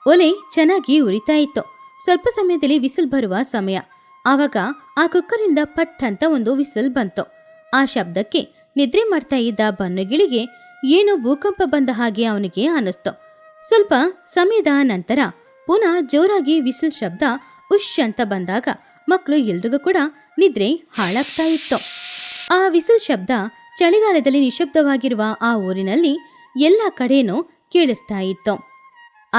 ಒಲೆ ಚೆನ್ನಾಗಿ ಉರಿತಾ ಇತ್ತು. ಸ್ವಲ್ಪ ಸಮಯದಲ್ಲಿ ವಿಸಿಲ್ ಬರುವ ಸಮಯ. ಆವಾಗ ಆ ಕುಕ್ಕರಿಂದ ಪಟ್ ಅಂತ ಒಂದು ವಿಸಿಲ್ ಬಂತು. ಆ ಶಬ್ದಕ್ಕೆ ನಿದ್ರೆ ಮಾಡ್ತಾ ಇದ್ದ ಬನ್ನುಗಿಳಿಗೆ ಏನೋ ಭೂಕಂಪ ಬಂದ ಹಾಗೆ ಅವನಿಗೆ ಅನಿಸ್ತು. ಸ್ವಲ್ಪ ಸಮಯದ ನಂತರ ಪುನಃ ಜೋರಾಗಿ ವಿಸಿಲ್ ಶಬ್ದ ಉಶ್ ಅಂತ ಬಂದಾಗ ಮಕ್ಕಳು ಎಲ್ರಿಗೂ ಕೂಡ ನಿದ್ರೆ ಹಾಳಾಗ್ತಾ ಇತ್ತು. ಆ ವಿಸಿಲ್ ಶಬ್ದ ಚಳಿಗಾಲದಲ್ಲಿ ನಿಶಬ್ದವಾಗಿರುವ ಆ ಊರಿನಲ್ಲಿ ಎಲ್ಲ ಕಡೆನೂ ಕೇಳಿಸ್ತಾ ಇತ್ತು.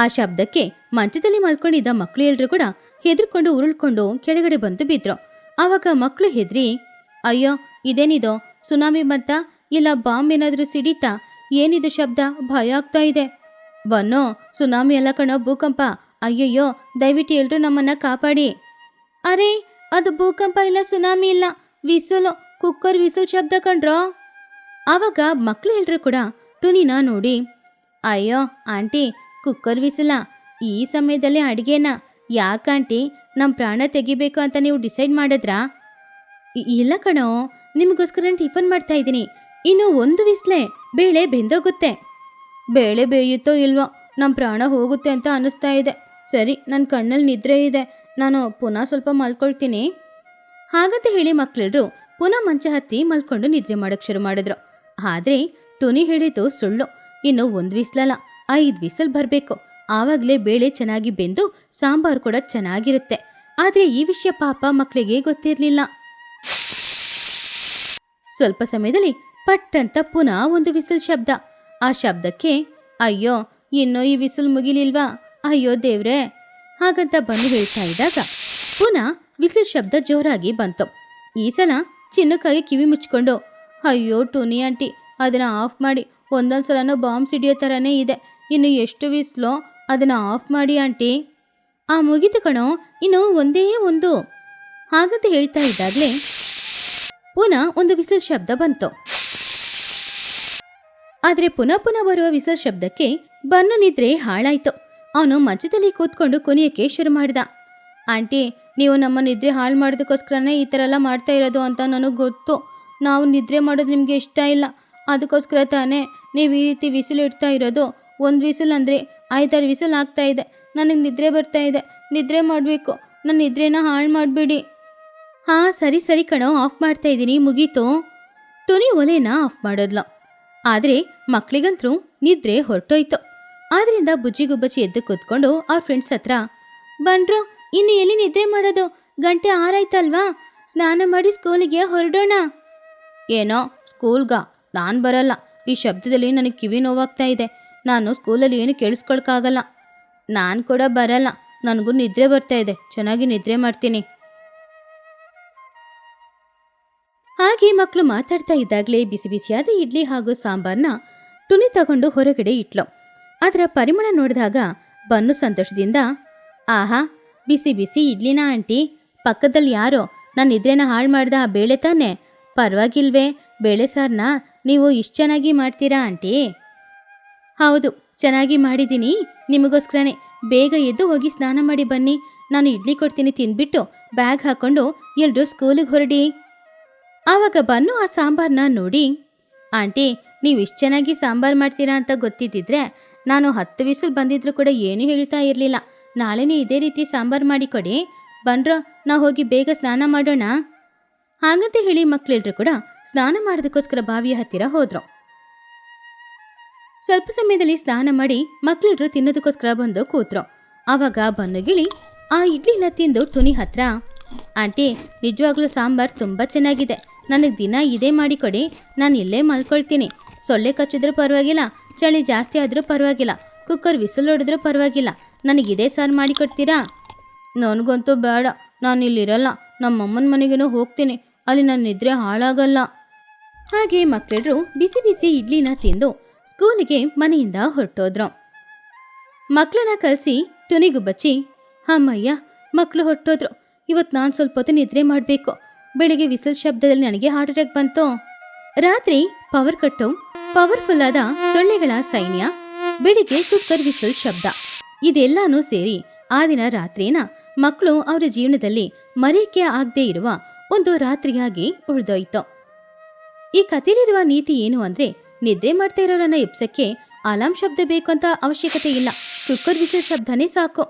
ಆ ಶಬ್ದಕ್ಕೆ ಮಂಚದಲ್ಲಿ ಮಲ್ಕೊಂಡಿದ್ದ ಮಕ್ಕಳು ಎಲ್ರು ಕೂಡ ಹೆದರ್ಕೊಂಡು ಉರುಳ್ಕೊಂಡು ಕೆಳಗಡೆ ಬಂದು ಬಿದ್ರು. ಆವಾಗ ಮಕ್ಕಳು ಹೆದ್ರಿ, ಅಯ್ಯೋ ಇದೇನಿದು, ಸುನಾಮಿ ಬಂತ ಇಲ್ಲ ಬಾಂಬ್ ಏನಾದ್ರೂ ಸಿಡೀತಾ, ಏನಿದು ಶಬ್ದ, ಭಯ ಆಗ್ತಾ ಇದೆ. ಬನ್ನೋ ಸುನಾಮಿ ಎಲ್ಲ ಕಣೋ, ಭೂಕಂಪ, ಅಯ್ಯಯ್ಯೋ ದಯವಿಟ್ಟು ಎಲ್ರು ನಮ್ಮನ್ನ ಕಾಪಾಡಿ. ಅರೆ ಅದು ಭೂಕಂಪ ಇಲ್ಲ, ಸುನಾಮಿ ಇಲ್ಲ, ವಿಸುಲು, ಕುಕ್ಕರ್ ವಿಸುಲ್ ಶಬ್ದ ಕಣ್ರೋ. ಆವಾಗ ಮಕ್ಕಳು ಎಲ್ರು ಕೂಡ ಟುನಿನ ನೋಡಿ, ಅಯ್ಯೋ ಆಂಟಿ ಕುಕ್ಕರ್ ವಿಸಲ, ಈ ಸಮಯದಲ್ಲಿ ಅಡುಗೆನಾ, ಯಾಕಂಟಿ ನಮ್ಮ ಪ್ರಾಣ ತೆಗಿಬೇಕು ಅಂತ ನೀವು ಡಿಸೈಡ್ ಮಾಡಿದ್ರಾ? ಇಲ್ಲ ಕಣೋ, ನಿಮಗೋಸ್ಕರ ಟಿಫನ್ ಮಾಡ್ತಾ ಇದ್ದೀನಿ, ಇನ್ನು ಒಂದು ವಿಸ್ಲೆ ಬೇಳೆ ಬೆಂದೋಗುತ್ತೆ. ಬೇಳೆ ಬೇಯುತ್ತೋ ಇಲ್ವೋ, ನಮ್ಮ ಪ್ರಾಣ ಹೋಗುತ್ತೆ ಅಂತ ಅನ್ನಿಸ್ತಾ ಇದೆ. ಸರಿ, ನನ್ನ ಕಣ್ಣಲ್ಲಿ ನಿದ್ರೆ ಇದೆ, ನಾನು ಪುನಃ ಸ್ವಲ್ಪ ಮಲ್ಕೊಳ್ತೀನಿ ಹಾಗಂತ ಹೇಳಿ ಮಕ್ಕಳೆಲ್ಲರೂ ಪುನಃ ಮಂಚ ಹತ್ತಿ ಮಲ್ಕೊಂಡು ನಿದ್ರೆ ಮಾಡೋಕ್ಕೆ ಶುರು ಮಾಡಿದ್ರು. ಆದರೆ ಟುನಿ ಹೇಳಿದ್ದು ಸುಳ್ಳು. ಇನ್ನು ಒಂದು ವಿಸ್ಲಲ್ಲ, 5 ವಿಸಲ್ ಬರಬೇಕು, ಆವಾಗಲೇ ಬೇಳೆ ಚೆನ್ನಾಗಿ ಬೆಂದು ಸಾಂಬಾರು ಕೂಡ ಚೆನ್ನಾಗಿರುತ್ತೆ. ಆದರೆ ಈ ವಿಷಯ ಪಾಪ ಮಕ್ಕಳಿಗೆ ಗೊತ್ತಿರಲಿಲ್ಲ. ಸ್ವಲ್ಪ ಸಮಯದಲ್ಲಿ ಪಟ್ ಅಂತ ಪುನಃ ಒಂದು ವಿಸಿಲ್ ಶಬ್ದ. ಆ ಶಬ್ದಕ್ಕೆ ಅಯ್ಯೋ ಇನ್ನೂ ಈ ವಿಸಿಲ್ ಮುಗಿಲಿಲ್ವಾ, ಅಯ್ಯೋ ದೇವ್ರೆ ಹಾಗಂತ ಬಂದು ಹೇಳ್ತಾ ಇದ್ದಾಗ ಪುನಃ ವಿಸಿಲ್ ಶಬ್ದ ಜೋರಾಗಿ ಬಂತು. ಈ ಸಲ ಚಿನ್ನಕ್ಕಾಗಿ ಕಿವಿ ಮುಚ್ಕೊಂಡು, ಅಯ್ಯೋ ಟುನಿ ಆಂಟಿ ಅದನ್ನ ಆಫ್ ಮಾಡಿ, ಒಂದೊಂದ್ಸಲನೂ ಬಾಂಬ್ ಸಿಡಿಯೋ ಥರನೇ ಇದೆ, ಇನ್ನು ಎಷ್ಟು ವಿಸ್ಲೋ ಅದನ್ನ ಆಫ್ ಮಾಡಿ ಆಂಟಿ. ಆ ಮುಗಿತು ಕಣೋ, ಇನ್ನು ಒಂದೇ ಒಂದು ಹಾಗಂತ ಹೇಳ್ತಾ ಇದ್ದಾಗಲೇ ಪುನಃ ಒಂದು ವಿಸಿಲ್ ಶಬ್ದ ಬಂತು. ಆದ್ರೆ ಪುನಃ ಬರುವ ವಿಸಿಲ್ ಶಬ್ದಕ್ಕೆ ಬನ್ನು ನಿದ್ರೆ ಹಾಳಾಯ್ತು. ಅವನು ಮಂಚದಲ್ಲಿ ಕೂತ್ಕೊಂಡು ಕುಣಿಯಕ್ಕೆ ಶುರು ಮಾಡಿದ. ಆಂಟಿ ನೀವು ನಮ್ಮ ನಿದ್ರೆ ಹಾಳು ಮಾಡೋದಕ್ಕೋಸ್ಕರನೇ ಈ ಥರ ಎಲ್ಲ ಮಾಡ್ತಾ ಇರೋದು ಅಂತ ನನಗೆ ಗೊತ್ತು. ನಾವು ನಿದ್ರೆ ಮಾಡೋದು ನಿಮಗೆ ಇಷ್ಟ ಇಲ್ಲ, ಅದಕ್ಕೋಸ್ಕರ ತಾನೇ ನೀವು ಈ ರೀತಿ ವಿಸಿಲ್ ಇಡ್ತಾ ಇರೋದು. ಒಂದು ವಿಸಿಲ್ ಅಂದರೆ 5-6 ವಿಸಿಲ್ ಆಗ್ತಾ ಇದೆ, ನನಗೆ ನಿದ್ರೆ ಬರ್ತಾ ಇದೆ, ನಿದ್ರೆ ಮಾಡಬೇಕು, ನನ್ನ ನಿದ್ರೆನ ಹಾಳು ಮಾಡಿಬಿಡಿ. ಹಾಂ ಸರಿ ಸರಿ ಕಣೋ, ಆಫ್ ಮಾಡ್ತಾ ಇದ್ದೀನಿ, ಮುಗೀತು. ಟುನಿ ಒಲೆನ ಆಫ್ ಮಾಡೋದ್ಲು. ಆದರೆ ಮಕ್ಕಳಿಗಂತೂ ನಿದ್ರೆ ಹೊರಟೋಯ್ತು. ಆದ್ರಿಂದ ಬುಜ್ಜಿ ಗುಬ್ಬಚ್ಚಿ ಎದ್ದು ಕೂತ್ಕೊಂಡು ಅವ್ರ ಫ್ರೆಂಡ್ಸ್ ಹತ್ರ, ಬನ್ರೋ ಇನ್ನು ಎಲ್ಲಿ ನಿದ್ರೆ ಮಾಡೋದು, ಗಂಟೆ 6 ಆಯ್ತಲ್ವಾ, ಸ್ನಾನ ಮಾಡಿ ಸ್ಕೂಲಿಗೆ ಹೊರಡೋಣ. ಏನೋ ಸ್ಕೂಲ್ಗ? ನಾನು ಬರಲ್ಲ, ಈ ಶಬ್ದದಲ್ಲಿ ನನಗೆ ಕಿವಿ ನೋವಾಗ್ತಾ ಇದೆ, ನಾನು ಸ್ಕೂಲಲ್ಲಿ ಏನು ಕೇಳಿಸ್ಕೊಳಕ್ಕಾಗಲ್ಲ. ನಾನು ಕೂಡ ಬರಲ್ಲ, ನನಗೂ ನಿದ್ರೆ ಬರ್ತಾ ಇದೆ, ಚೆನ್ನಾಗಿ ನಿದ್ರೆ ಮಾಡ್ತೀನಿ. ಹಾಗೆ ಮಕ್ಕಳು ಮಾತಾಡ್ತಾ ಇದ್ದಾಗಲೇ ಬಿಸಿ ಬಿಸಿಯಾದ ಇಡ್ಲಿ ಹಾಗೂ ಸಾಂಬಾರ್ನ ಟುನಿ ತಗೊಂಡು ಹೊರಗಡೆ ಇಟ್ಲು. ಅದರ ಪರಿಮಳ ನೋಡಿದಾಗ ಬನ್ನು ಸಂತೋಷದಿಂದ, ಆಹಾ ಬಿಸಿ ಬಿಸಿ ಇಡ್ಲಿನ ಆಂಟಿ, ಪಕ್ಕದಲ್ಲಿ ಯಾರೋ ನನ್ನ ನಿದ್ರೆನ ಹಾಳು ಮಾಡ್ದ ಆ ಬೇಳೆ ತಾನೆ, ಪರವಾಗಿಲ್ವೇ ಬೇಳೆ ಸಾರನ್ನ ನೀವು ಇಷ್ಟು ಚೆನ್ನಾಗಿ ಮಾಡ್ತೀರಾ ಆಂಟಿ? ಹೌದು ಚೆನ್ನಾಗಿ ಮಾಡಿದ್ದೀನಿ, ನಿಮಗೋಸ್ಕರನೇ. ಬೇಗ ಎದ್ದು ಹೋಗಿ ಸ್ನಾನ ಮಾಡಿ ಬನ್ನಿ, ನಾನು ಇಡ್ಲಿ ಕೊಡ್ತೀನಿ, ತಿಂದ್ಬಿಟ್ಟು ಬ್ಯಾಗ್ ಹಾಕೊಂಡು ಎಲ್ರೂ ಸ್ಕೂಲಿಗೆ ಹೊರಡಿ. ಆವಾಗ ಬನ್ನು ಆ ಸಾಂಬಾರನ್ನ ನೋಡಿ, ಆಂಟಿ ನೀವು ಇಷ್ಟು ಚೆನ್ನಾಗಿ ಸಾಂಬಾರು ಮಾಡ್ತೀರಾ ಅಂತ ಗೊತ್ತಿದ್ದಿದ್ರೆ ನಾನು 10 ವಿಸಿಲ್ ಬಂದಿದ್ರು ಕೂಡ ಏನೂ ಹೇಳ್ತಾ ಇರಲಿಲ್ಲ. ನಾಳೆನೇ ಇದೇ ರೀತಿ ಸಾಂಬಾರು ಮಾಡಿಕೊಡಿ, ಬನ್ರೋ ನಾವು ಹೋಗಿ ಬೇಗ ಸ್ನಾನ ಮಾಡೋಣ. ಹಾಗಂತ ಹೇಳಿ ಮಕ್ಕಳೆಲ್ಲರೂ ಕೂಡ ಸ್ನಾನ ಮಾಡೋದಕ್ಕೋಸ್ಕರ ಬಾವಿಯ ಹತ್ತಿರ ಹೋದ್ರು. ಸ್ವಲ್ಪ ಸಮಯದಲ್ಲಿ ಸ್ನಾನ ಮಾಡಿ ಮಕ್ಕಳೆಲ್ಲರೂ ತಿನ್ನೋದಕ್ಕೋಸ್ಕರ ಬಂದು ಕೂತ್ರು. ಆವಾಗ ಬನ್ನುಗಿಳಿ ಆ ಇಡ್ಲಿನ ತಿಂದು ಟುನಿ ಹತ್ರ, ಆಂಟಿ ನಿಜವಾಗ್ಲೂ ಸಾಂಬಾರು ತುಂಬ ಚೆನ್ನಾಗಿದೆ, ನನಗೆ ದಿನ ಇದೇ ಮಾಡಿಕೊಡಿ, ನಾನು ಇಲ್ಲೇ ಮಲ್ಕೊಳ್ತೀನಿ. ಸೊಳ್ಳೆ ಕಚ್ಚಿದ್ರೂ ಪರವಾಗಿಲ್ಲ, ಚಳಿ ಜಾಸ್ತಿ ಆದರೂ ಪರವಾಗಿಲ್ಲ, ಕುಕ್ಕರ್ ವಿಸಿಲ್ ಹೊಡೆದ್ರೂ ಪರವಾಗಿಲ್ಲ, ನನಗಿದೇ ಸಾರು ಮಾಡಿಕೊಡ್ತೀರಾ? ನನಗಂತೂ ಬೇಡ, ನಾನು ಇಲ್ಲಿರಲ್ಲ. ನಮ್ಮಮ್ಮನ ಮನೆಗೇನೋ ಹೋಗ್ತೀನಿ, ಅಲ್ಲಿ ನನ್ನ ನಿದ್ರೆ ಹಾಳಾಗಲ್ಲ. ಹಾಗೆ ಮಕ್ಕಳೆಲ್ಲರೂ ಬಿಸಿ ಬಿಸಿ ಇಡ್ಲಿನ ತಿಂದು ಸ್ಕೂಲಿಗೆ ಮನೆಯಿಂದ ಹೊರಟೋದ್ರು. ಮಕ್ಕಳನ್ನ ಕಳಿಸಿ ತುನಿಗೂ ಬಚ್ಚಿ, ಅಮ್ಮಯ್ಯ ಮಕ್ಕಳು ಹೊರಟೋದ್ರು. ಇವತ್ತು ನಾನು ಸ್ವಲ್ಪ ಹೊತ್ತು ನಿದ್ರೆ ಮಾಡಬೇಕು. ಬೆಳಿಗ್ಗೆ ವಿಸಲ್ ಶಬ್ದದಲ್ಲಿ ನನಗೆ ಹಾರ್ಟ್ ಅಟ್ಯಾಕ್ ಬಂತು. ರಾತ್ರಿ ಪವರ್ ಕಟ್ಟು, ಪವರ್ಫುಲ್ ಆದ ಸೊಳ್ಳೆಗಳ ಸೈನ್ಯ, ಬೆಳಿಗ್ಗೆ ಕುಕ್ಕರ್ ವಿಸಲ್ ಶಬ್ದ, ಇದೆಲ್ಲಾನು ಸೇರಿ ಆ ದಿನ ರಾತ್ರಿನ ಮಕ್ಕಳು ಅವರ ಜೀವನದಲ್ಲಿ ಮರೆಯಕ್ಕೆ ಆಗದೆ ಇರುವ ಒಂದು ರಾತ್ರಿಯಾಗಿ ಉಳಿದೋಯ್ತು. ಈ ಕಥೆಯಲ್ಲಿರುವ ನೀತಿ ಏನು ಅಂದ್ರೆ, ನಿದ್ದೆ ಮಾಡ್ತಾ ಇರೋರನ್ನ ಎಬ್ಸಕ್ಕೆ ಅಲಾರ್ಮ್ ಶಬ್ದ ಬೇಕು ಅಂತ ಅವಶ್ಯಕತೆ ಇಲ್ಲ, ಕುಕ್ಕರ್ ವಿಸಲ್ ಶಬ್ದನೇ ಸಾಕು.